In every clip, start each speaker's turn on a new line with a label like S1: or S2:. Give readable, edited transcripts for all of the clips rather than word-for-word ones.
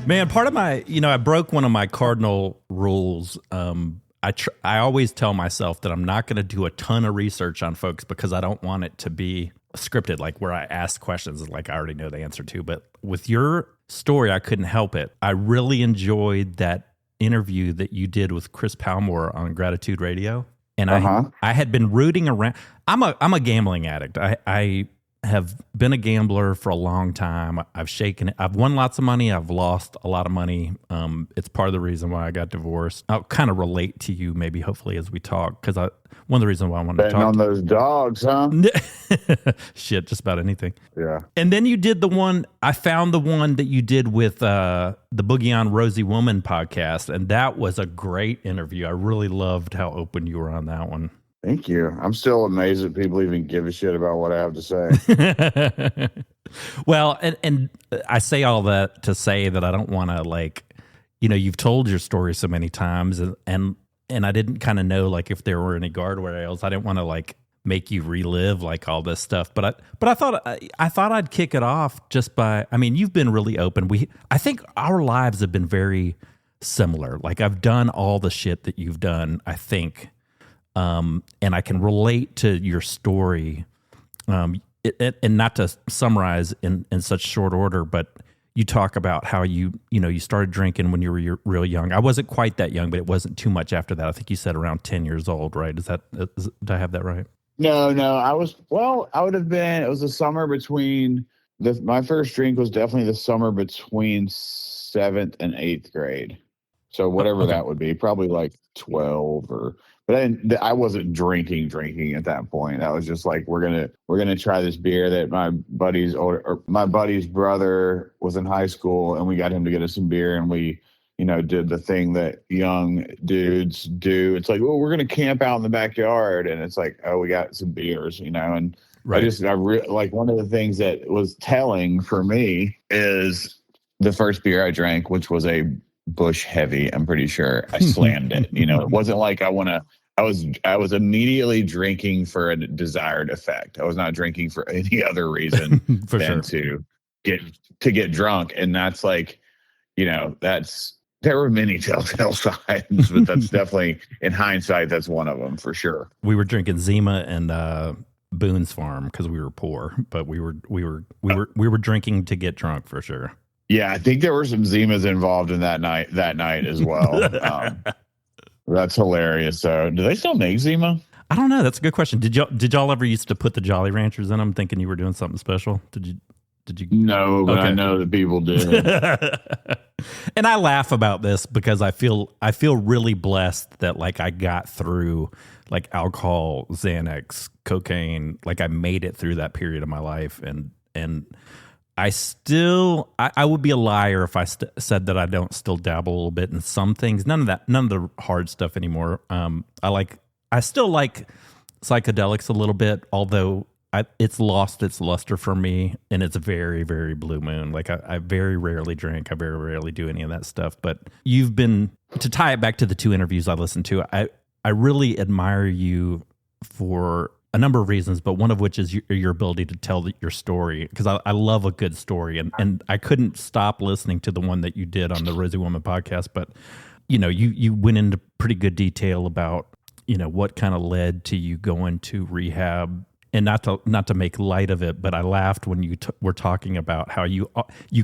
S1: Man, part of my, I broke one of my cardinal rules. I always tell myself that I'm not going to do a ton of research on folks because I don't want it to be scripted, like where I ask questions like I already know the answer to. But with your story, I couldn't help it. I really enjoyed that interview that you did with Chris Palmore on Gratitude Radio. And I had been rooting around. I'm a gambling addict. I have been a gambler for a long time. I've won lots of money. I've lost a lot of money. It's part of the reason why I got divorced. I'll kind of relate to you maybe, hopefully, as we talk, because one of the reasons why I wanted to talk
S2: on those dogs, huh?
S1: Shit, just about anything.
S2: Yeah.
S1: And then you did I found the one that you did with the Boogie on Rosie Woman podcast, and that was a great interview. I really loved how open you were on that one.
S2: Thank you. I'm still amazed that people even give a shit about what I have to say.
S1: Well, and I say all that to say that I don't want to you've told your story so many times and I didn't kind of know if there were any guardrails. I didn't want to make you relive all this stuff. But I thought I'd kick it off just by, you've been really open. I think our lives have been very similar. I've done all the shit that you've done, I think. And I can relate to your story, and not to summarize in such short order, but you talk about how you started drinking when you were real young. I wasn't quite that young, but it wasn't too much after that. I think you said around 10 years old, right? Did I have that right?
S2: No, I would have been, it was the summer between, my first drink was definitely the summer between 7th and 8th grade. So whatever that would be, probably 12 or... But I wasn't drinking at that point. I was just we're gonna try this beer that my buddy's brother was in high school, and we got him to get us some beer, and we, did the thing that young dudes do. It's we're gonna camp out in the backyard, and it's we got some beers, and
S1: right.
S2: One of the things that was telling for me is the first beer I drank, which was a Bush Heavy. I'm pretty sure I slammed it. It wasn't I was immediately drinking for a desired effect. I was not drinking for any other reason than to get drunk. And that's there were many telltale signs, but that's definitely, in hindsight, that's one of them for sure.
S1: We were drinking Zima and Boone's Farm because we were poor, but we were drinking to get drunk for sure.
S2: Yeah, I think there were some Zimas involved in that night as well. That's hilarious. So, do they still make Zima?
S1: I don't know. That's a good question. Did y'all ever used to put the Jolly Ranchers in them, thinking you were doing something special? Did you?
S2: No, but okay. I know that people did.
S1: And I laugh about this because I feel really blessed that I got through alcohol, Xanax, cocaine. I made it through that period of my life, and I would be a liar if I said that I don't still dabble a little bit in some things. None of the hard stuff anymore. I still like psychedelics a little bit, although it's lost its luster for me, and it's very, very blue moon. I very rarely drink. I very rarely do any of that stuff. But you've been, to tie it back to the two interviews I listened to, I really admire you for a number of reasons, but one of which is your ability to tell your story, because I love a good story, and I couldn't stop listening to the one that you did on the Rosie Woman podcast. But you went into pretty good detail about what kind of led to you going to rehab and not to make light of it, but I laughed when you were talking about how you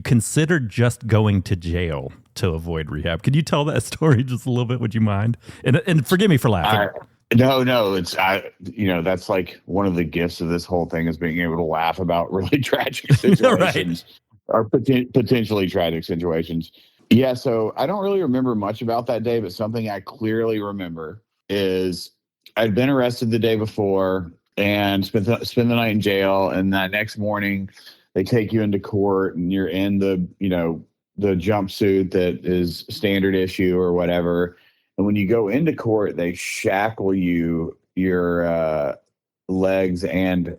S1: considered just going to jail to avoid rehab. Could you tell that story just a little bit? Would you mind? And forgive me for laughing.
S2: No, that's like one of the gifts of this whole thing is being able to laugh about really tragic situations or potentially tragic situations. Yeah, so I don't really remember much about that day, but something I clearly remember is I'd been arrested the day before and spent the night in jail, and that next morning they take you into court and you're in the jumpsuit that is standard issue or whatever. And when you go into court, they shackle your legs and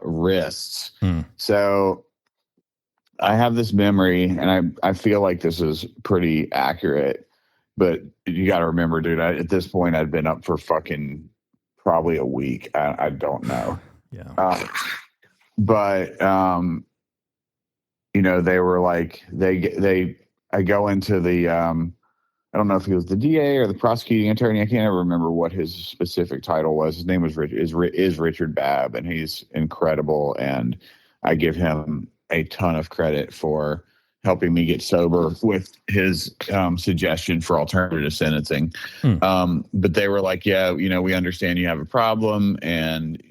S2: wrists. So I have this memory, and I feel like this is pretty accurate. But you got to remember, dude, at this point, I'd been up for fucking probably a week. I don't know.
S1: Yeah.
S2: They were like, I go into the, I don't know if he was the DA or the prosecuting attorney. I can't ever remember what his specific title was. His name was Richard Babb, and he's incredible. And I give him a ton of credit for helping me get sober with his suggestion for alternative sentencing. But they were like, yeah, we understand you have a problem, and,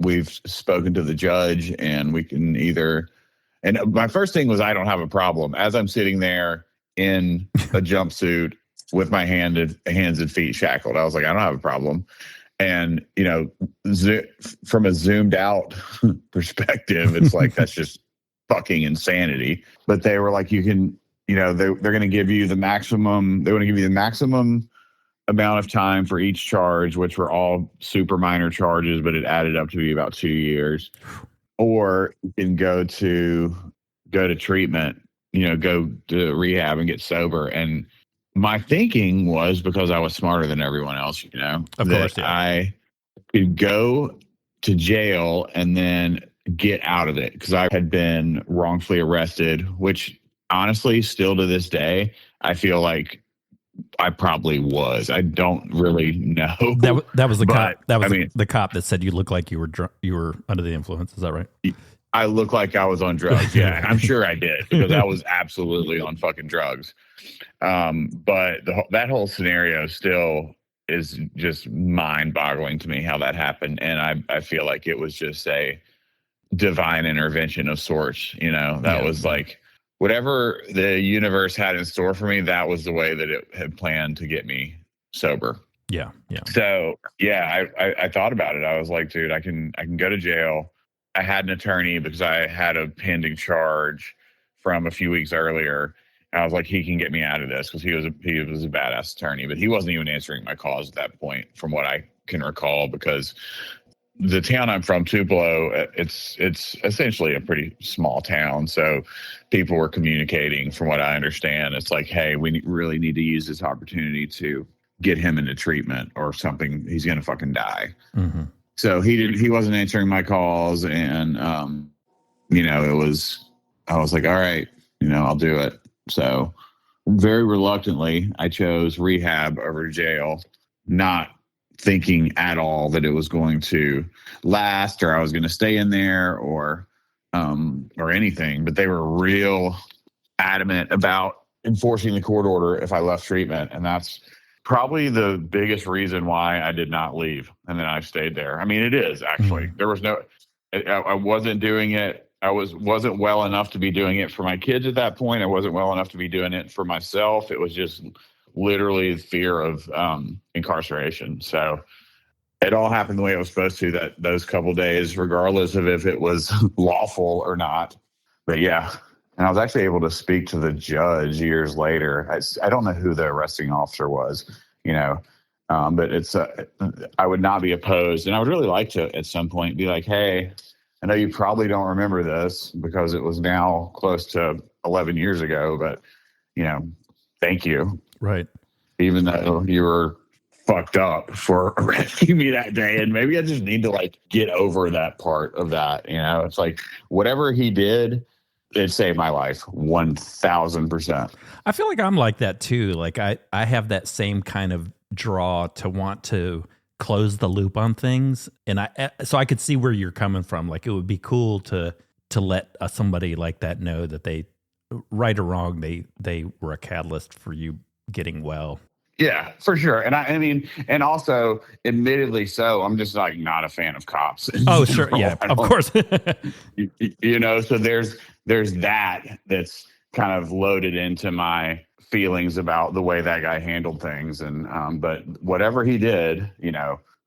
S2: we've spoken to the judge, and we can either, and my first thing was, I don't have a problem. As I'm sitting there in a jumpsuit with my hands and feet shackled, I was like, I don't have a problem. And, from a zoomed out perspective, it's like, that's just fucking insanity. But they were like, you can, they're going to give you the maximum. They want to give you the maximum amount of time for each charge, which were all super minor charges, but it added up to be about 2 years. Or you can go to treatment, go to rehab and get sober. And my thinking was, because I was smarter than everyone else,
S1: of course, yeah.
S2: I could go to jail and then get out of it, because I had been wrongfully arrested, which honestly, still to this day, I feel like I probably was. I don't really know.
S1: That was the cop. That was the cop that said you look like you were under the influence. Is that right?
S2: I look like I was on drugs. Yeah, I'm sure I did, because I was absolutely on fucking drugs. But that whole scenario still is just mind-boggling to me, how that happened. And I feel like it was just a divine intervention of sorts. That was like, whatever the universe had in store for me, that was the way that it had planned to get me sober.
S1: Yeah.
S2: So yeah, I thought about it. I was like, dude, I can go to jail. I had an attorney because I had a pending charge from a few weeks earlier. And I was like, he can get me out of this, because he was a badass attorney, but he wasn't even answering my calls at that point, from what I can recall, because the town I'm from, Tupelo, it's essentially a pretty small town. So people were communicating, from what I understand. It's like, hey, we really need to use this opportunity to get him into treatment, or something. He's going to fucking die.
S1: Mm-hmm.
S2: So he wasn't answering my calls. And, I was like, all right, I'll do it. So very reluctantly, I chose rehab over jail, not thinking at all that it was going to last, or I was going to stay in there, or anything. But they were real adamant about enforcing the court order if I left treatment. And that's probably the biggest reason why I did not leave. And then I stayed there. I mean, it is actually, there was I wasn't doing it. I wasn't well enough to be doing it for my kids at that point. I wasn't well enough to be doing it for myself. It was just literally fear of incarceration. So it all happened the way it was supposed to, those couple days, regardless of if it was lawful or not. But yeah, and I was actually able to speak to the judge years later. I don't know who the arresting officer was, but it's I would not be opposed, and I would really like to at some point be like, hey, I know you probably don't remember this because it was now close to 11 years ago, but thank you.
S1: Right.
S2: Even though you were fucked up for arresting me that day. And maybe I just need to get over that part of that. It's like, whatever he did, it saved my life 1,000%.
S1: I feel like I'm like that too. Like I have that same kind of draw to want to close the loop on things. And so I could see where you're coming from. Like, it would be cool to let somebody like that know that they, right or wrong, they were a catalyst for you getting well.
S2: Yeah, for sure. And I mean, and also, admittedly so, I'm just like not a fan of cops.
S1: Oh, sure. Yeah, of course.
S2: So there's that's kind of loaded into my feelings about the way that guy handled things. And but whatever he did,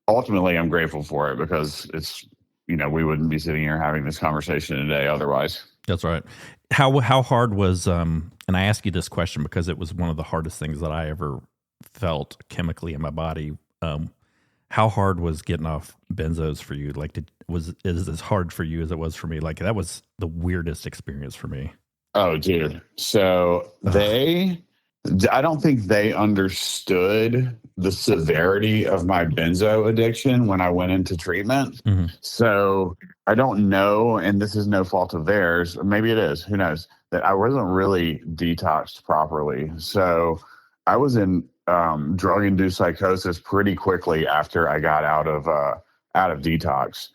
S2: ultimately I'm grateful for it, because it's, we wouldn't be sitting here having this conversation today otherwise.
S1: That's right. How hard was and I ask you this question because it was one of the hardest things that I ever felt chemically in my body. How hard was getting off benzos for you? Like, is it as hard for you as it was for me? Like, that was the weirdest experience for me.
S2: Oh, dude. So I don't think they understood the severity of my benzo addiction when I went into treatment.
S1: Mm-hmm.
S2: So I don't know, and this is no fault of theirs. Maybe it is. Who knows? That I wasn't really detoxed properly. So I was in drug-induced psychosis pretty quickly after I got out of detox.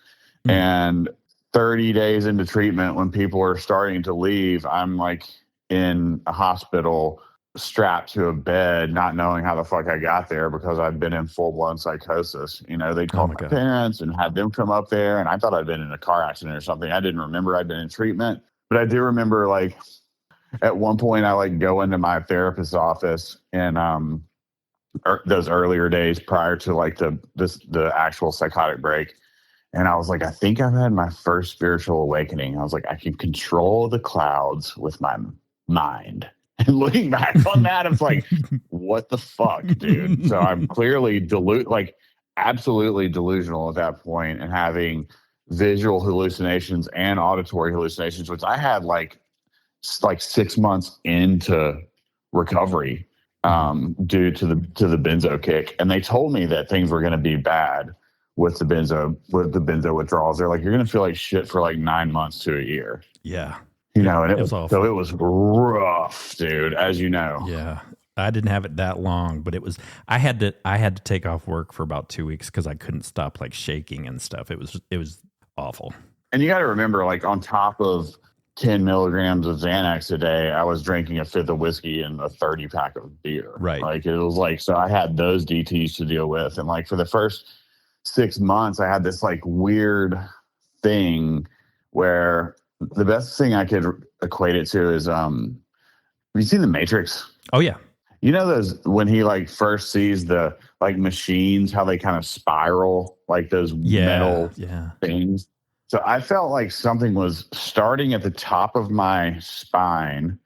S2: Mm-hmm. And 30 days into treatment, when people are starting to leave, I'm like in a hospital, strapped to a bed, not knowing how the fuck I got there, because I'd been in full-blown psychosis. They called my parents and had them come up there, and I thought I'd been in a car accident or something. I didn't remember I'd been in treatment, but I do remember, like, at one point I like go into my therapist's office, and those earlier days prior to like the actual psychotic break. And I was like, I think I've had my first spiritual awakening. I was like, I can control the clouds with my mind. And looking back on that, it's like, what the fuck, dude? So I'm clearly absolutely delusional at that point, and having visual hallucinations and auditory hallucinations, which I had like 6 months into recovery due to the benzo kick. And they told me that things were going to be bad with the benzo withdrawals. They're like, you're going to feel like shit for like 9 months to a year.
S1: Yeah.
S2: And it was awful. So it was rough, dude, as you know.
S1: Yeah. I didn't have it that long, but I had to take off work for about 2 weeks because I couldn't stop like shaking and stuff. It was awful. And
S2: you got to remember, like, on top of 10 milligrams of Xanax a day, I was drinking a fifth of whiskey and a 30 pack of beer.
S1: Right.
S2: Like, it was like, so I had those DTs to deal with. And like for the first 6 months, I had this like weird thing where the best thing I could equate it to is, have you seen The Matrix?
S1: Oh yeah.
S2: Those, when he like first sees the like machines, how they kind of spiral, like those metal things. So I felt like something was starting at the top of my spine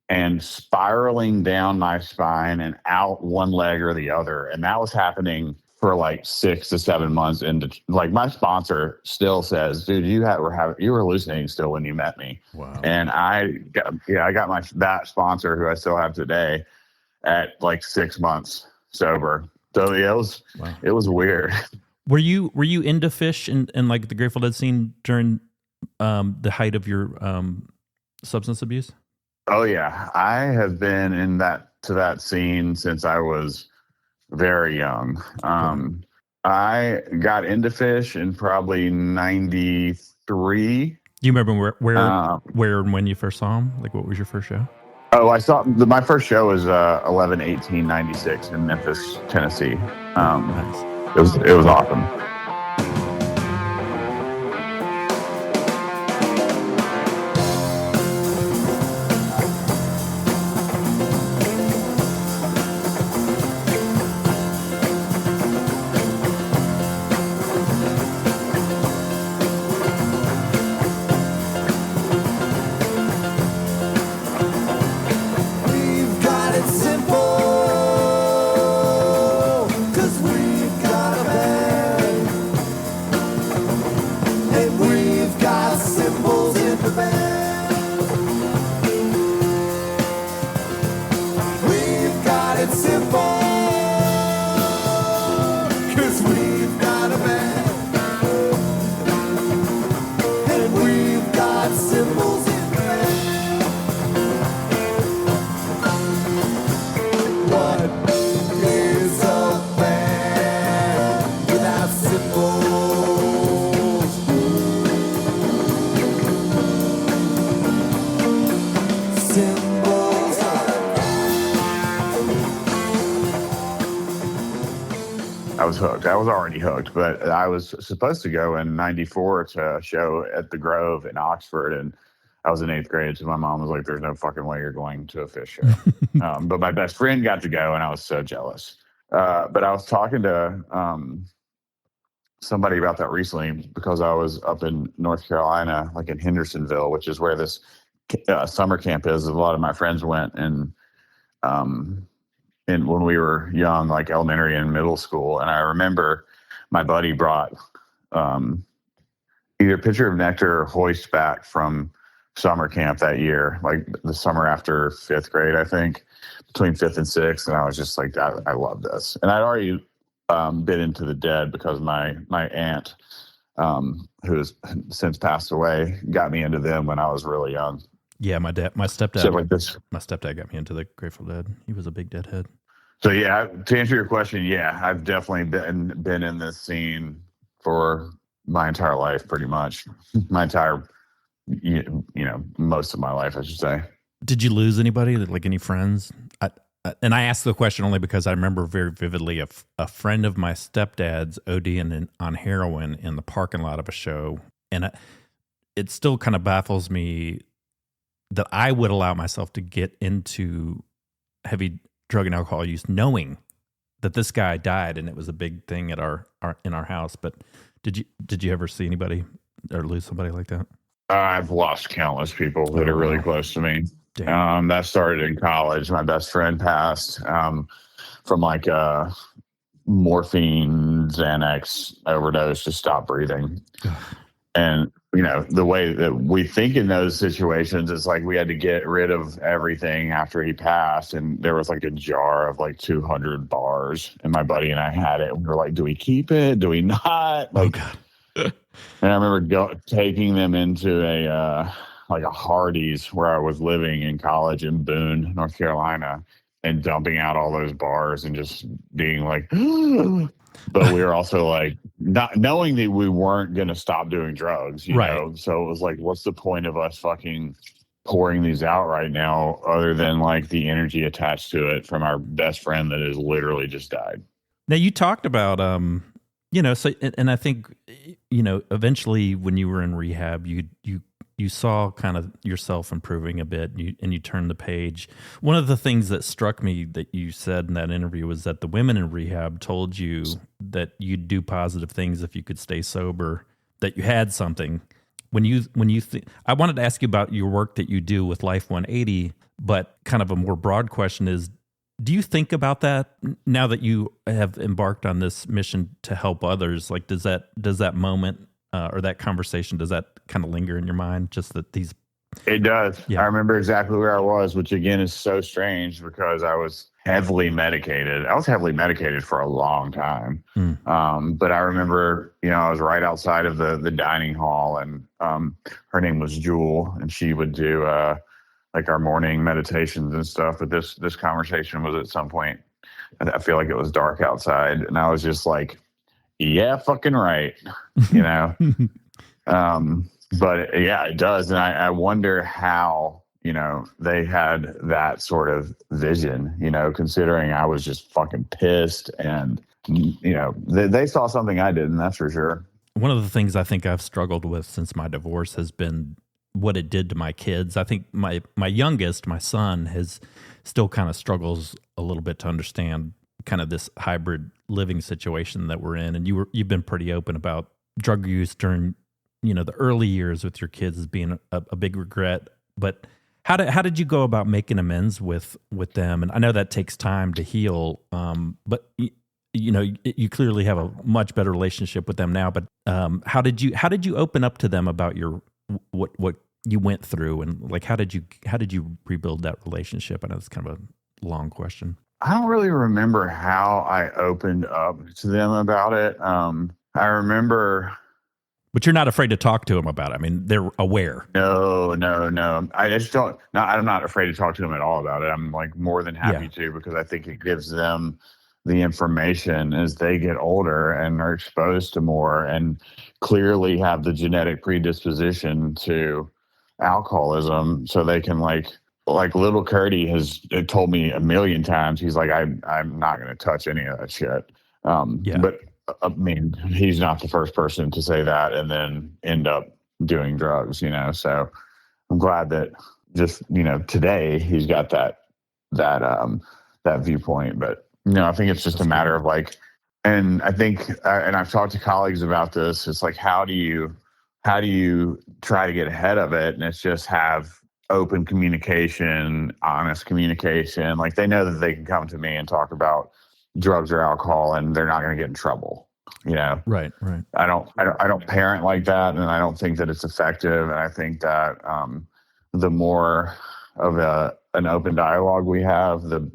S2: and spiraling down my spine and out one leg or the other. And that was happening for like 6 to 7 months. And like my sponsor still says, dude, you were hallucinating still when you met me.
S1: Wow.
S2: And I got that sponsor, who I still have today, at like 6 months sober. So yeah, it was weird.
S1: Were you into Fish and like the Grateful Dead scene during the height of your substance abuse?
S2: Oh yeah, I have been in that scene since I was very young. I got into Fish in probably 93.
S1: Do you remember where and when you first saw him? Like, what was your first show?
S2: Oh, I saw my first show was 11/18/96 in Memphis, Tennessee.
S1: Nice.
S2: It was awesome. hooked. I was already hooked, but I was supposed to go in '94 to a show at the Grove in Oxford, and I was in 8th grade, so my mom was like, "There's no fucking way you're going to a Fish show." But my best friend got to go, and I was so jealous. But I was talking to somebody about that recently because I was up in North Carolina, like in Hendersonville, which is where this summer camp is. A lot of my friends went, and when we were young, like elementary and middle school. And I remember my buddy brought either Pitcher of Nectar or Hoist back from summer camp that year, like the summer after 5th grade, I think, between 5th and 6th. And I was just like, I love this. And I'd already been into the Dead because my aunt, who has since passed away, got me into them when I was really young.
S1: Yeah, my stepdad,
S2: so like this.
S1: My stepdad got me into the Grateful Dead. He was a big Deadhead.
S2: So yeah, to answer your question, yeah, I've definitely been in this scene for my entire life, pretty much. My entire, most of my life, I should say.
S1: Did you lose anybody, like any friends? And I asked the question only because I remember very vividly a friend of my stepdad's ODing on heroin in the parking lot of a show, and it still kind of baffles me that I would allow myself to get into heavy drug and alcohol use, knowing that this guy died, and it was a big thing at in our house. But did you ever see anybody or lose somebody like that?
S2: I've lost countless people that are really close to me. That started in college. My best friend passed from like morphine Xanax overdose, to stop breathing. And the way that we think in those situations is like we had to get rid of everything after he passed, and there was like a jar of like 200 bars, and my buddy and I had it. We were like, do we keep it? Do we not? Like, and I remember taking them into a Hardee's where I was living in college in Boone, North Carolina, and dumping out all those bars and just being like, but we were also like not knowing that we weren't going to stop doing drugs, you know? So it was like, what's the point of us fucking pouring these out right now, other than like the energy attached to it from our best friend that has literally just died.
S1: Now you talked about, so, and I think, eventually when you were in rehab, you saw kind of yourself improving a bit, and you turned the page. One of the things that struck me that you said in that interview was that the women in rehab told you that you'd do positive things if you could stay sober, that you had something. I wanted to ask you about your work that you do with Life 180, but kind of a more broad question is, do you think about that now that you have embarked on this mission to help others? Like, does that moment or that conversation, does that kind of linger in your mind? Just that these...
S2: It does. Yeah. I remember exactly where I was, which again is so strange because I was heavily medicated. I was heavily medicated for a long time. But I remember, I was right outside of the dining hall, and her name was Jewel, and she would do like our morning meditations and stuff. But this conversation was at some point, I feel like it was dark outside, and I was just like, yeah, fucking right. But yeah, it does. And I wonder how, they had that sort of vision, considering I was just fucking pissed, and, they saw something I didn't, that's for sure.
S1: One of the things I think I've struggled with since my divorce has been what it did to my kids. I think my youngest, my son, has still kind of struggles a little bit to understand kind of this hybrid living situation that we're in. And you've been pretty open about drug use during, the early years with your kids as being a big regret. But how did you go about making amends with them? And I know that takes time to heal, but you clearly have a much better relationship with them now. But how did you open up to them about your what you went through, and like how did you rebuild that relationship? I know it's kind of a long question.
S2: I don't really remember how I opened up to them about it. I remember...
S1: But you're not afraid to talk to them about it. I mean, they're aware.
S2: No. I just don't... No, I'm not afraid to talk to them at all about it. I'm like more than happy to, because I think it gives them the information as they get older and are exposed to more and clearly have the genetic predisposition to alcoholism, so they can like little Curdy has told me a million times, he's like, I'm not going to touch any of that shit. But I mean, he's not the first person to say that and then end up doing drugs, so I'm glad that just, today he's got that viewpoint. But, I think it's just a matter of like, and I think, and I've talked to colleagues about this. It's like, how do you try to get ahead of it? And it's just have open communication, honest communication. Like they know that they can come to me and talk about drugs or alcohol and they're not going to get in trouble.
S1: Right.
S2: I don't parent like that, and I don't think that it's effective. And I think that the more of an open dialogue we have, the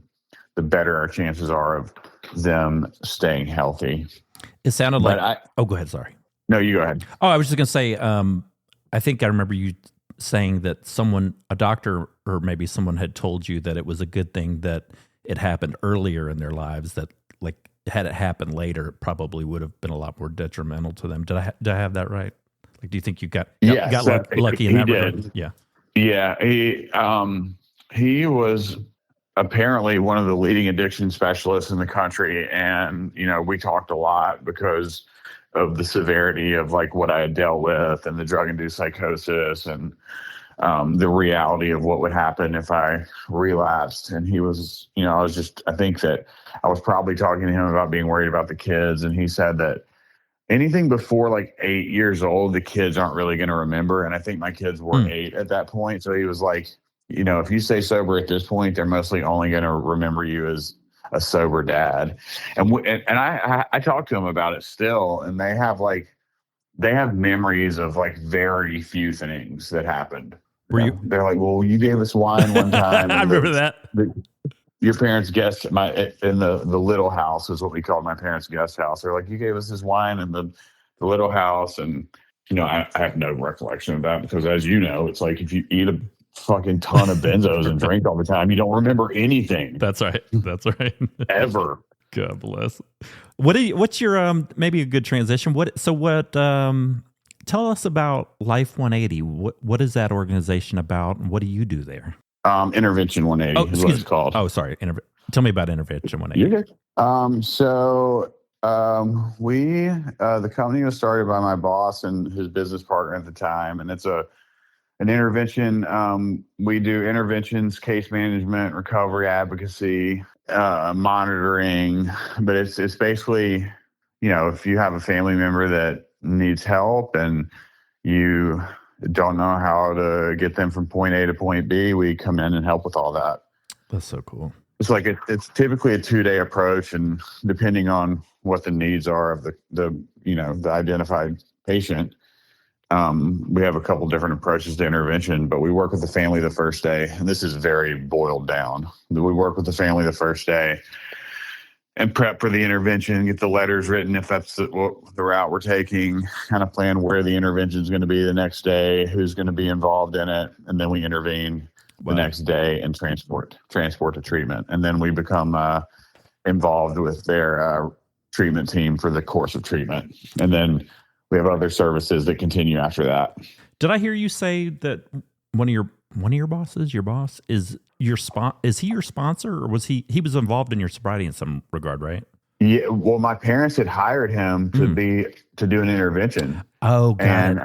S2: better our chances are of them staying healthy.
S1: It sounded like. Go ahead. Sorry.
S2: No, you go ahead.
S1: Oh, I was just going to say. I think I remember you saying that a doctor, or maybe someone had told you that it was a good thing that it happened earlier in their lives. That like had it happened later, it probably would have been a lot more detrimental to them. Did I have that right? Like, do you think you got lucky in that regard? Yeah.
S2: Yeah. He was apparently one of the leading addiction specialists in the country. And, we talked a lot because of the severity of like what I had dealt with and the drug-induced psychosis and the reality of what would happen if I relapsed. And he was, I think that I was probably talking to him about being worried about the kids. And he said that anything before like 8 years old, the kids aren't really going to remember. And I think my kids were 8 at that point. So he was like, if you stay sober at this point, they're mostly only going to remember you as a sober dad. And I talk to them about it still. And they have memories of like very few things that happened. They're like, well, you gave us wine one time.
S1: I remember that.
S2: Your parents' guest in the little house is what we called my parents' guest house. They're like, you gave us this wine in the little house. And, I have no recollection of that because as you know, it's like if you eat a fucking ton of benzos and drink all the time, you don't remember anything.
S1: That's right.
S2: Ever.
S1: God bless. What's your, maybe a good transition. Tell us about Life 180. What is that organization about, and what do you do there?
S2: Intervention 180 is what it's called.
S1: Oh, sorry. Tell me about Intervention 180.
S2: You're good. The company was started by my boss and his business partner at the time, and it's an intervention. We do interventions, case management, recovery advocacy, monitoring, but it's basically, if you have a family member that needs help and you don't know how to get them from point A to point B, we come in and help with all that.
S1: That's so cool.
S2: It's like it's typically a 2-day approach, and depending on what the needs are of the identified patient, we have a couple different approaches to intervention. But we work with the family the first day, and this is very boiled down. We work with the family the first day and prep for the intervention, get the letters written if that's the route we're taking, kind of plan where the intervention is going to be the next day, who's going to be involved in it, and then we intervene the next day and transport to treatment. And then we become involved with their treatment team for the course of treatment. And then we have other services that continue after that.
S1: Did I hear you say that one of your bosses, your boss, is he your sponsor, or was he was involved in your sobriety in some regard, right?
S2: Yeah. Well, my parents had hired him to do an intervention.
S1: Oh, got
S2: and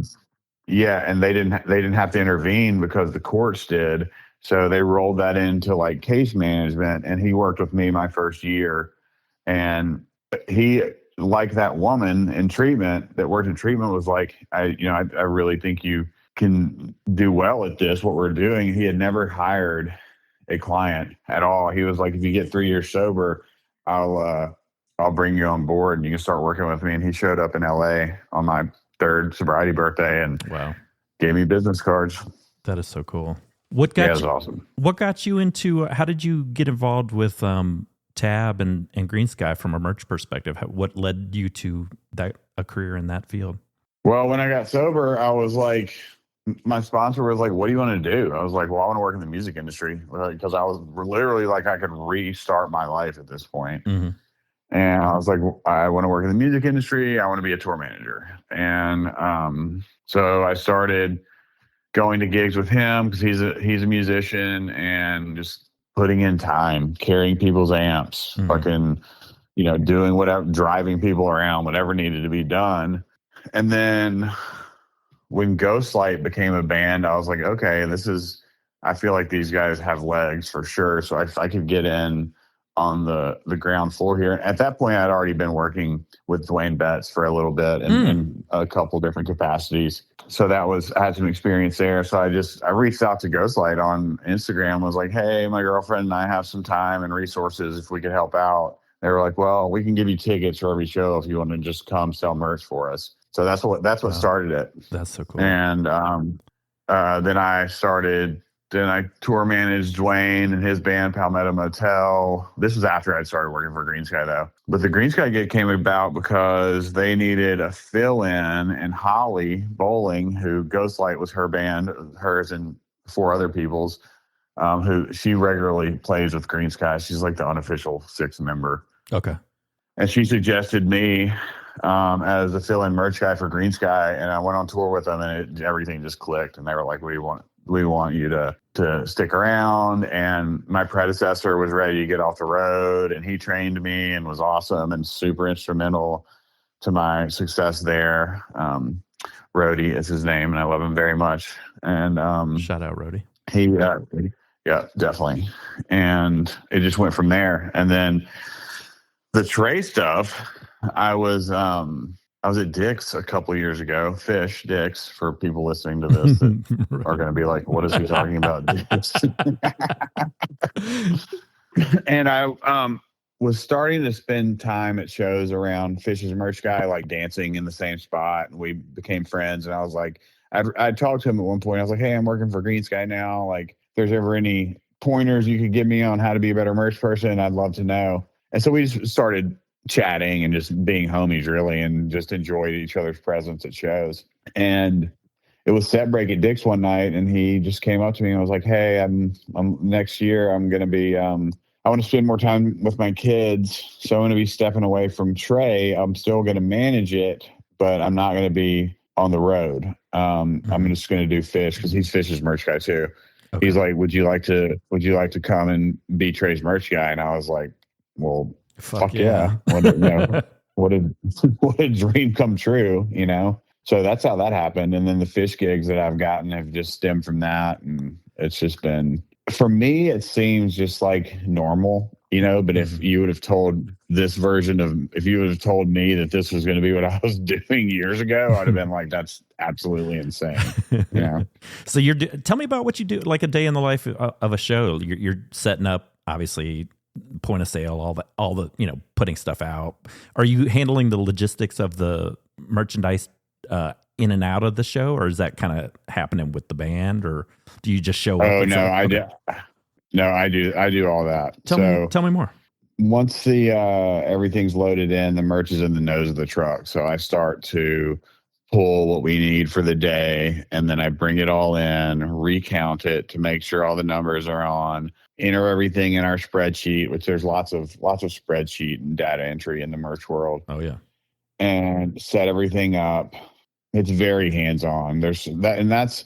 S1: it.
S2: And they didn't have to intervene because the courts did. So they rolled that into like case management, and he worked with me my first year. And he, like that woman in treatment that worked in treatment, was like, I really think you can do well at this, what we're doing. He had never hired a client at all. He was like, if you get 3 years sober, I'll bring you on board and you can start working with me. And he showed up in LA on my 3rd sobriety birthday and gave me business cards.
S1: That is so cool. That's
S2: awesome.
S1: What got you into, how did you get involved with Tab and Green Sky from a merch perspective? What led you to a career in that field?
S2: Well, when I got sober, I was like, my sponsor was like, what do you want to do? I was like, well, I want to work in the music industry, because I was literally like, I could restart my life at this point.
S1: Mm-hmm.
S2: And I was like, I want to work in the music industry. I want to be a tour manager. And so I started going to gigs with him because he's a musician, and just putting in time, carrying people's amps, fucking doing whatever, driving people around, whatever needed to be done. And then when Ghostlight became a band, I was like, okay, I feel like these guys have legs for sure. So I could get in on the ground floor here. At that point, I'd already been working with Dwayne Betts for a little bit in a couple different capacities. So I had some experience there. So I reached out to Ghostlight on Instagram, was like, hey, my girlfriend and I have some time and resources if we could help out. They were like, well, we can give you tickets for every show if you want to just come sell merch for us. So that's what started it.
S1: That's so cool.
S2: And then I tour managed Dwayne and his band Palmetto Motel. This was after I'd started working for Green Sky, though. But the Green Sky gig came about because they needed a fill-in, and Holly Bowling, who Ghostlight was her band, hers and 4 other people's, who she regularly plays with Green Sky. She's like the unofficial 6th member.
S1: Okay.
S2: And she suggested me as a fill-in merch guy for Green Sky, and I went on tour with them, and everything just clicked. And they were like, we want you to stick around. And my predecessor was ready to get off the road, and he trained me and was awesome and super instrumental to my success there. Rhodey is his name, and I love him very much. And
S1: shout out Rhodey.
S2: Yeah, definitely. And it just went from there. And then the Trey stuff, I was at Dick's a couple of years ago. Fish Dick's, for people listening to this that
S1: Right.
S2: are going to be like, what is he talking about? And I was starting to spend time at shows around Fish's merch guy, like dancing in the same spot. And we became friends. And I was like, I talked to him at one point. I was like, hey, I'm working for Green Sky now. Like, if there's ever any pointers you could give me on how to be a better merch person, I'd love to know. And so we just started chatting and just being homies, really, and just enjoyed each other's presence at shows. And it was set break at Dick's one night, and he just came up to me and was like, hey, I'm next year I'm going to be I want to spend more time with my kids, so I'm going to be stepping away from Trey. I'm still going to manage it, but I'm not going to be on the road. I'm just going to do Fish, because he's Fish's merch guy too. Okay. He's like, would you like to come and be Trey's merch guy? And I was like, well, fuck yeah. What a dream come true, So that's how that happened. And then the Fish gigs that I've gotten have just stemmed from that. And it's just been, for me, it seems just like normal, but if you would have told me that this was going to be what I was doing years ago, I'd have been like, that's absolutely insane.
S1: So tell me about what you do, like a day in the life of a show. You're setting up, obviously, point of sale, all the putting stuff out. Are you handling the logistics of the merchandise in and out of the show, or is that kind of happening with the band, or do you just show up?
S2: Oh, no, I do. No, I do all that.
S1: Tell me more.
S2: Once the everything's loaded in, the merch is in the nose of the truck. So I start to pull what we need for the day, and then I bring it all in, recount it to make sure all the numbers are on, enter everything in our spreadsheet, which there's lots of spreadsheet and data entry in the merch world.
S1: Oh yeah.
S2: And set everything up. It's very hands-on. There's some venues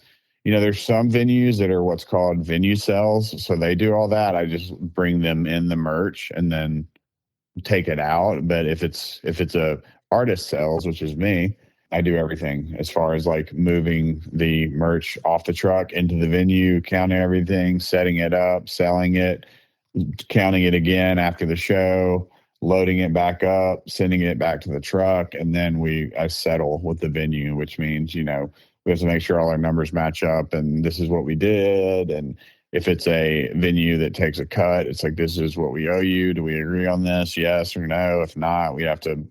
S2: that are what's called venue sales. So they do all that. I just bring them in the merch and then take it out. But if it's a artist sales, which is me, I do everything as far as like moving the merch off the truck into the venue, counting everything, setting it up, selling it, counting it again after the show, loading it back up, sending it back to the truck. And then I settle with the venue, which means, we have to make sure all our numbers match up and this is what we did. And if it's a venue that takes a cut, it's like, this is what we owe you. Do we agree on this? Yes or no? If not, we have to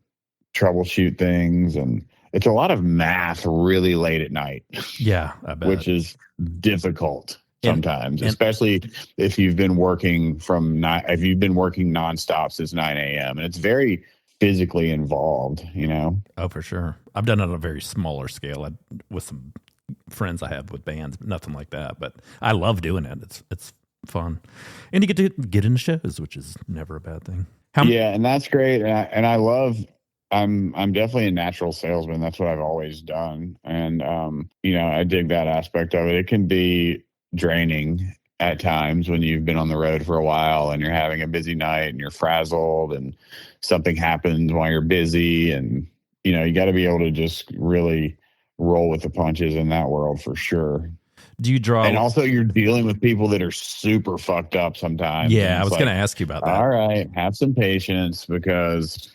S2: troubleshoot things. And it's a lot of math really late at night.
S1: Yeah, I bet.
S2: Which is difficult sometimes, especially if you've been working nonstop since 9 a.m. And it's very physically involved,
S1: Oh, for sure. I've done it on a very smaller scale with some friends I have with bands, nothing like that. But I love doing it. It's fun, and you get to get into shows, which is never a bad thing.
S2: And that's great. And I love. I'm definitely a natural salesman. That's what I've always done, and I dig that aspect of it. It can be draining at times when you've been on the road for a while and you're having a busy night and you're frazzled and something happens while you're busy. And, you got to be able to just really roll with the punches in that world for sure.
S1: Do you draw?
S2: And also, you're dealing with people that are super fucked up sometimes.
S1: Yeah, I was going to ask you about that.
S2: All right, have some patience because,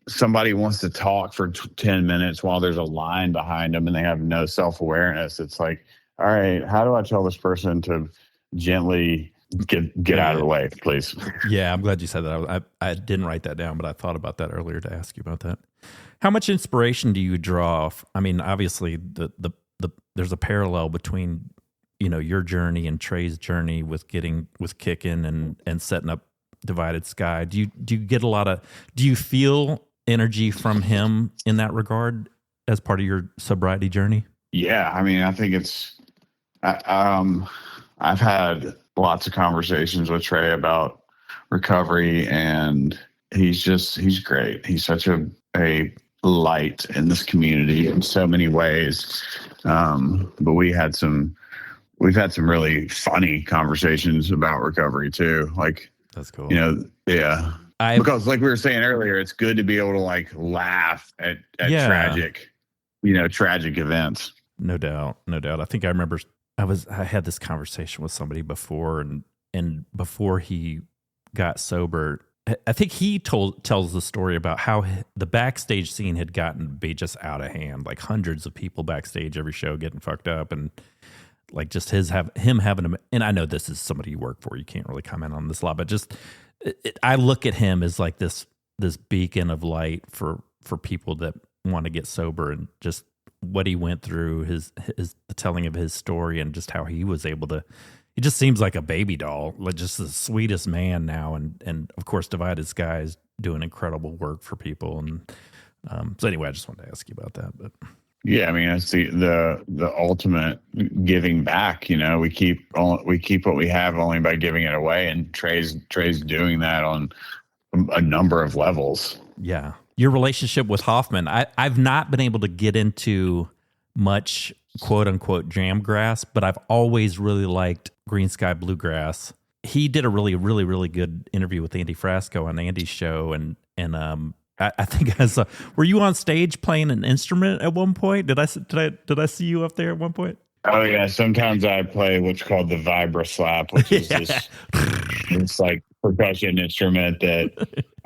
S2: somebody wants to talk for 10 minutes while there's a line behind them and they have no self-awareness. It's like, all right, how do I tell this person to gently get out of the way, please?
S1: Yeah, I'm glad you said that. I didn't write that down, but I thought about that earlier to ask you about that. How much inspiration do you draw? I mean, obviously, there's a parallel between your journey and Trey's journey with kicking and setting up Divided Sky. Do you get do you feel energy from him in that regard as part of your sobriety journey?
S2: Yeah, I mean, I think I've had lots of conversations with Trey about recovery, and he's great. He's such a light in this community in so many ways. But we've had some really funny conversations about recovery too. Like,
S1: that's cool.
S2: Yeah. Because like we were saying earlier, it's good to be able to like laugh at tragic events.
S1: No doubt. I think I remember I had this conversation with somebody before, and before he got sober, I think he tells the story about how the backstage scene had gotten to be just out of hand, like hundreds of people backstage every show getting fucked up, and like just him having and I know this is somebody you work for, you can't really comment on this a lot, but just I look at him as like this beacon of light for people that want to get sober, and just what he went through, the telling of his story, and just how he was able to. He just seems like a baby doll, like just the sweetest man now, and of course, Divided Sky is doing incredible work for people, and so anyway, I just wanted to ask you about that, but.
S2: Yeah, I mean, it's the ultimate giving back. We keep what we have only by giving it away, and Trey's doing that on a number of levels.
S1: Yeah, your relationship with Hoffman, I've not been able to get into much quote unquote jam grass, but I've always really liked Green Sky Bluegrass. He did a really, really, really good interview with Andy Frasco on Andy's show, and I think were you on stage playing an instrument at one point? Did I see you up there at one point?
S2: Oh yeah, sometimes I play what's called the vibra slap, which is this like percussion instrument that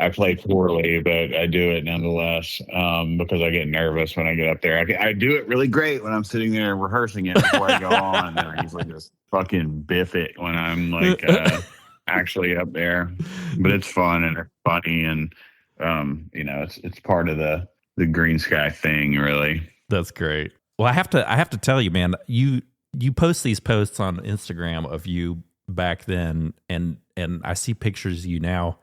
S2: I play poorly, but I do it nonetheless because I get nervous when I get up there. I do it really great when I'm sitting there rehearsing it before I go on, and I usually just fucking biff it when I'm like actually up there. But it's fun and it's funny, and it's part of the Green Sky thing, really.
S1: That's great. Well, I have to tell you, man, you post these posts on Instagram of you back then, and I see pictures of you now.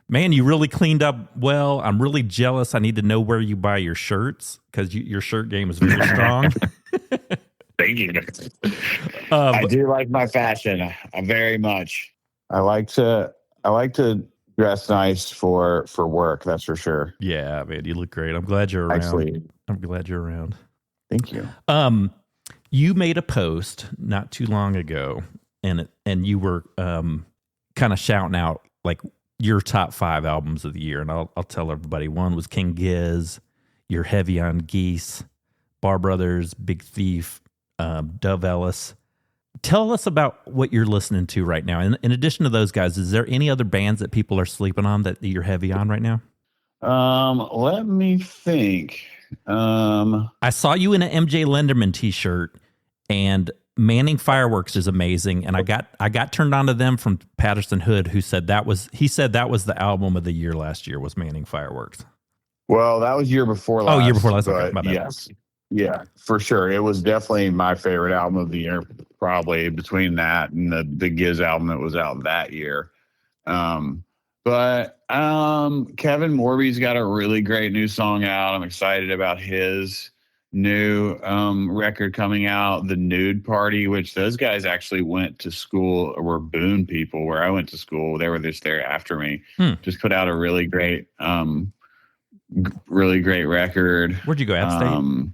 S1: Man, you really cleaned up well. I'm really jealous. I need to know where you buy your shirts, because your shirt game is very strong.
S2: Thank you. I do like my fashion very much. I like to dress nice for work. That's for sure.
S1: Yeah, man, you look great. I'm glad you're around.
S2: Actually,
S1: I'm glad you're around.
S2: Thank you.
S1: You made a post not too long ago, and you were kind of shouting out like your top 5 albums of the year, and I'll tell everybody. One was King Giz, You're Heavy on Geese, Bar Brothers, Big Thief, Dove Ellis. Tell us about what you're listening to right now. In addition to those guys, is there any other bands that people are sleeping on that you're heavy on right now?
S2: Let me think.
S1: I saw you in an MJ Lenderman t-shirt, and Manning Fireworks is amazing. And I got turned on to them from Patterson Hood, who said that was the album of the year last year was Manning Fireworks.
S2: Well, that was year before last.
S1: Oh, year before last. Okay, my bad.
S2: Yes. Yeah, for sure. It was definitely my favorite album of the year, probably between that and the Giz album that was out that year. But Kevin Morby's got a really great new song out. I'm excited about his new record coming out, The Nude Party, which those guys actually went to school, or were Boone people where I went to school. They were just there after me. Just put out a really great record.
S1: Where'd you go? App State?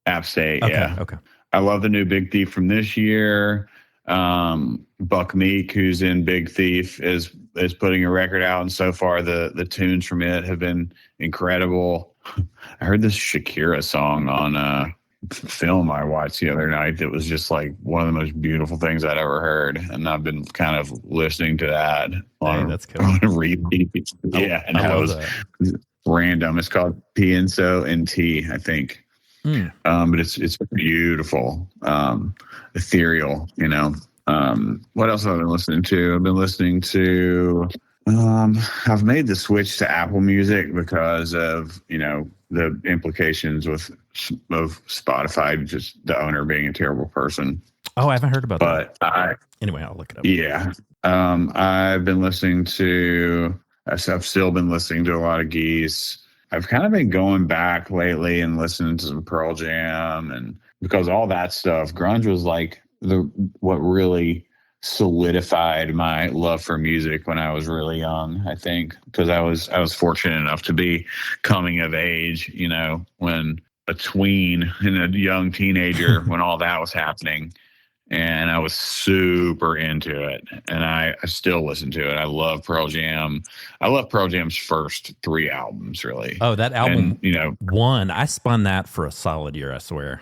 S2: App State,
S1: okay,
S2: yeah.
S1: Okay.
S2: I love the new Big Thief from this year. Buck Meek, who's in Big Thief, is putting a record out, and so far the tunes from it have been incredible. I heard this Shakira song on film I watched the other night that was just like one of the most beautiful things I'd ever heard, and I've been kind of listening to that
S1: That's cool.
S2: on a repeat. Yeah, and
S1: I
S2: that
S1: love
S2: was
S1: that.
S2: random. It's called Pienso and Tea, I think. But it's beautiful, ethereal, you know. What else have I been listening to? I've been listening to I've made the switch to Apple Music because of, you know, the implications of Spotify, just the owner being a terrible person.
S1: Oh, I haven't heard about that.
S2: But
S1: anyway, I'll look it up.
S2: Yeah. I've been listening to I've still been listening to a lot of Geese. I've kind of been going back lately and listening to some Pearl Jam, and because all that stuff, grunge was like what really solidified my love for music when I was really young, I think, because I was fortunate enough to be coming of age, you know, when a tween and a young teenager when all that was happening. And I was super into it, and I still listen to it. I love Pearl Jam. I love Pearl Jam's first 3 albums, really.
S1: Oh, that album,
S2: and, you know,
S1: One. I spun that for a solid year, I swear.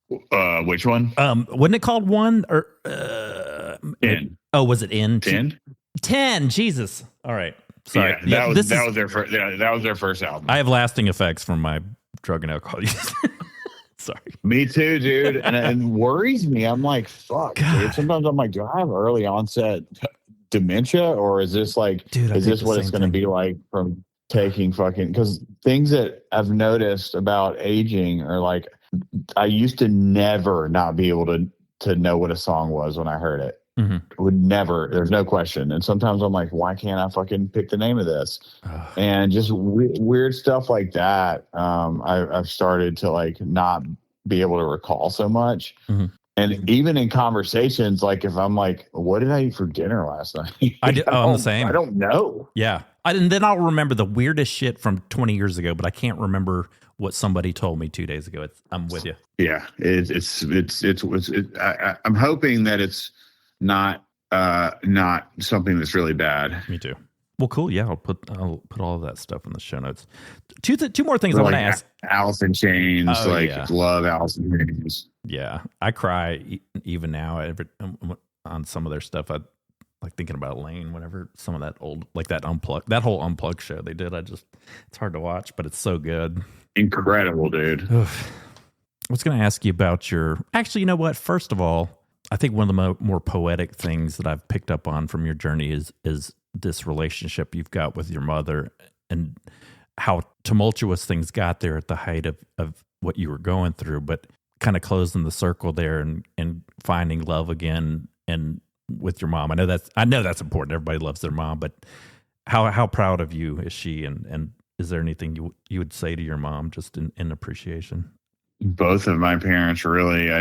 S2: Which one?
S1: Wasn't it called One or
S2: 10?
S1: Oh, was it in
S2: 10?
S1: 10. Jesus. All right. Sorry.
S2: Yeah, that was their first. Yeah, that was their first album.
S1: I have lasting effects from my drug and alcohol use. Sorry.
S2: Me too, dude. And it worries me. I'm like, fuck, dude. Sometimes I'm like, do I have early onset dementia, or is this like,
S1: dude,
S2: is this what it's going to be like from taking fucking? Because things that I've noticed about aging are like, I used to never not be able to know what a song was when I heard it.
S1: Mm-hmm.
S2: Would never. There's no question. And sometimes I'm like, why can't I fucking pick the name of this? And just weird stuff like that. I've started to like not be able to recall so much.
S1: Mm-hmm.
S2: And even in conversations, like if I'm like, what did I eat for dinner last night?
S1: I'm the same.
S2: I don't know.
S1: Yeah. And then I'll remember the weirdest shit from 20 years ago, but I can't remember what somebody told me 2 days ago. I'm with you.
S2: Yeah. I'm hoping that it's not something that's really bad.
S1: Me too. Well, cool. Yeah, I'll put all of that stuff in the show notes. Two more things I want to ask.
S2: Alice in Chains, love Alice in Chains.
S1: Yeah, I cry even now on some of their stuff. I like thinking about Lane whenever some of that old, like that whole Unplugged show they did. It's hard to watch, but it's so good.
S2: Incredible, dude.
S1: I was going to ask you about actually, you know what? First of all, I think one of the more poetic things that I've picked up on from your journey is this relationship you've got with your mother, and how tumultuous things got there at the height of what you were going through, but kind of closing the circle there and finding love again and with your mom. I know that's important. Everybody loves their mom, but how proud of you is she? And is there anything you would say to your mom just in appreciation?
S2: Both of my parents, really. I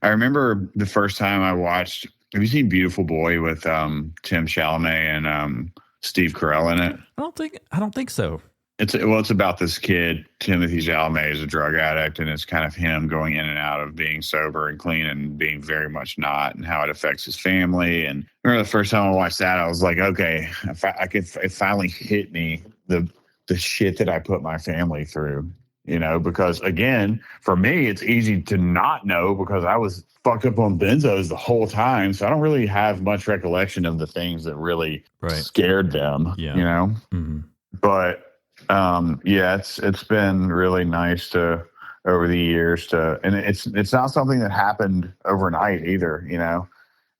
S2: remember the first time I watched. Have you seen Beautiful Boy with Tim Chalamet and Steve Carell in it?
S1: I don't think so.
S2: It's about this kid. Timothy Chalamet is a drug addict, and it's kind of him going in and out of being sober and clean and being very much not, and how it affects his family. And I remember the first time I watched that, I was like, okay, it finally hit me, the shit that I put my family through. You know, because again, for me, it's easy to not know because I was fucked up on benzos the whole time. So I don't really have much recollection of the things that really scared them, you know?
S1: Mm-hmm.
S2: But it's been really nice over the years and it's not something that happened overnight either, you know?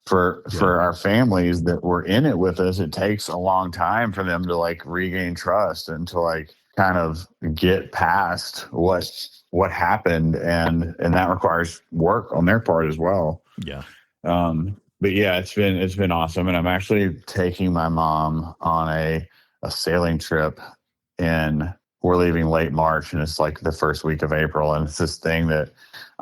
S2: For our families that were in it with us, it takes a long time for them to like regain trust and to like kind of get past what happened, and that requires work on their part as well.
S1: Yeah.
S2: But yeah, it's been awesome, and I'm actually taking my mom on a sailing trip, and we're leaving late March, and it's like the first week of April, and it's this thing that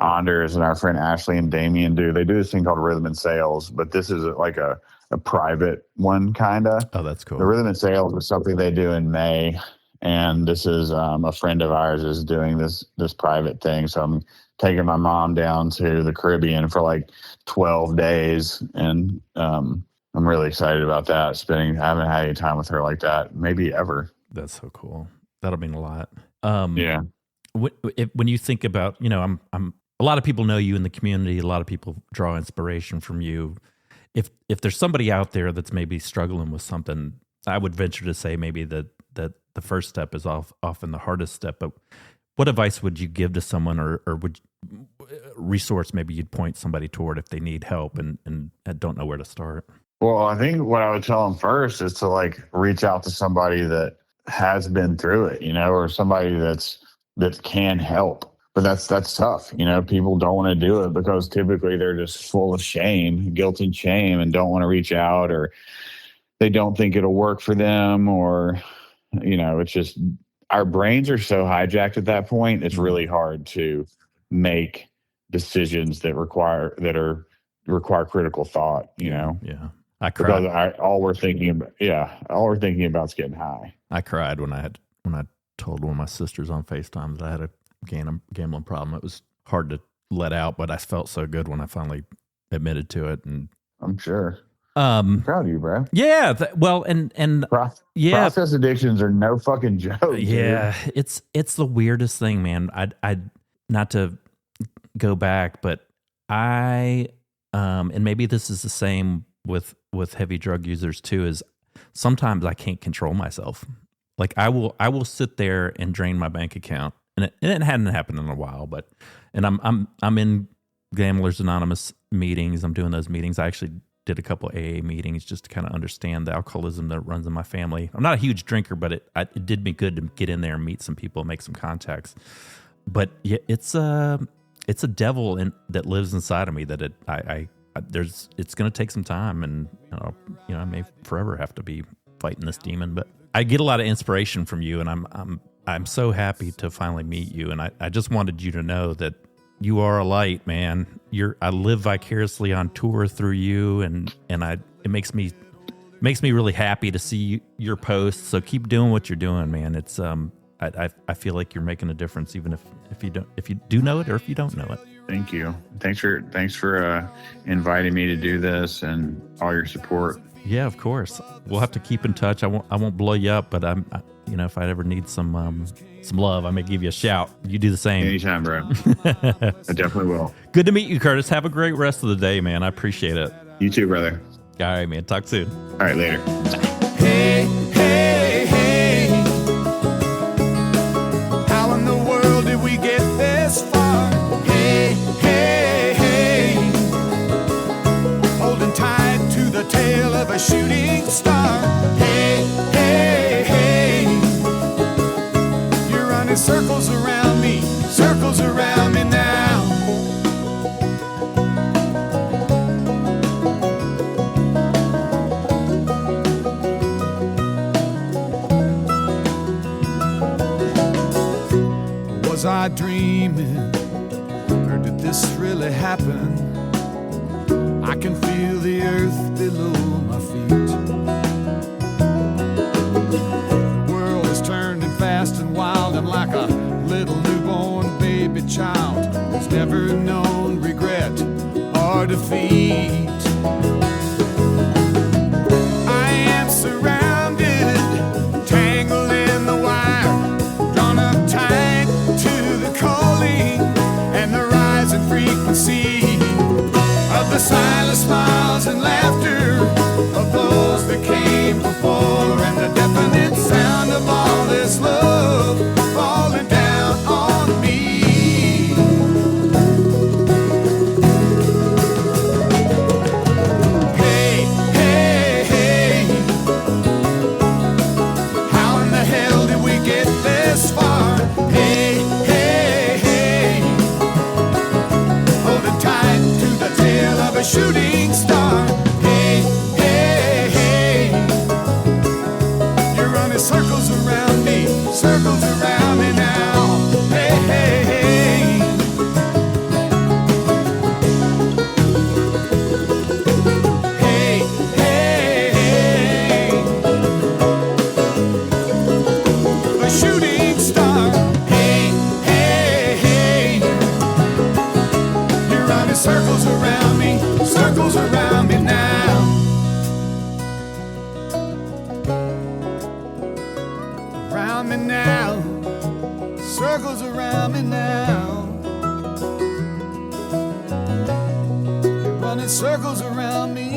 S2: Anders and our friend Ashley and Damien do. They do this thing called Rhythm and Sails, but this is like a private one, kind of.
S1: Oh, that's cool.
S2: The Rhythm and Sails is something they do in May. and this is a friend of ours is doing this private thing. So I'm taking my mom down to the Caribbean for like 12 days, and I'm really excited about that. I haven't had any time with her like that, maybe ever.
S1: That's so cool. That'll mean a lot.
S2: Yeah.
S1: When you think about, I'm a lot of people know you in the community. A lot of people draw inspiration from you. If there's somebody out there that's maybe struggling with something, I would venture to say maybe that the first step is often the hardest step. But what advice would you give to someone, or would resource maybe you'd point somebody toward if they need help and don't know where to start?
S2: Well, I think what I would tell them first is to like reach out to somebody that has been through it, or somebody that can help. But that's tough. People don't want to do it because typically they're just full of shame, guilt and shame, and don't want to reach out, or they don't think it'll work for them, or, it's just our brains are so hijacked at that point. It's really hard to make decisions that require critical thought,
S1: Yeah. I cried.
S2: Because all we're thinking about is getting high.
S1: I cried when I told one of my sisters on FaceTime that I had a gambling problem. It was hard to let out, but I felt so good when I finally admitted to it. And
S2: I'm sure. I'm proud of you, bro.
S1: Yeah.
S2: Process addictions are no fucking joke.
S1: Yeah.
S2: Dude.
S1: It's the weirdest thing, man. I not to go back, but and maybe this is the same with heavy drug users too, is sometimes I can't control myself. Like I will sit there and drain my bank account, and it hadn't happened in a while, and I'm in Gamblers Anonymous meetings. I'm doing those meetings. I actually did a couple AA meetings just to kind of understand the alcoholism that runs in my family. I'm not a huge drinker, but it did me good to get in there and meet some people and make some contacts. But yeah, it's a devil that lives inside of me that it's going to take some time, and I may forever have to be fighting this demon. But I get a lot of inspiration from you, and I'm so happy to finally meet you. And I just wanted you to know that you are a light, man. I live vicariously on tour through you, and it makes me really happy to see your posts. So keep doing what you're doing, man. It's I feel like you're making a difference, even if you do know it or if you don't know it.
S2: Thank you. Thanks for inviting me to do this and all your support.
S1: Yeah, of course. We'll have to keep in touch. I won't blow you up, but if I ever need some love, I may give you a shout. You do the same.
S2: Anytime, bro. I definitely will.
S1: Good to meet you, Curtis. Have a great rest of the day, man. I appreciate it.
S2: You too, brother.
S1: All right, man. Talk soon.
S2: All right, later.
S3: Hey, hey, hey. How in the world did we get this far? Hey, hey, hey. Holding tight to the tail of a shooting star. Hey, hey, hey. You're running circles around me now. Was I dreaming, or did this really happen? I can feel the earth below my feet. The world is turning fast and wild. I'm like a little newborn baby child who's never known regret or defeat. I am surrounded, tangled in the wire, drawn up tight to the calling and the rising frequency of the silent smiles and laughter of those that came before, and the definite sound of all this love falling down on me. Hey, hey, hey. How in the hell did we get this far? Hey, hey, hey. Holding tight to the tail of a shooting star. Hey, hey, hey. You're running circles around me now. Hey, hey, hey. Hey, hey, hey. A running circles around me now. Around me now, circles around me now. You're running circles around me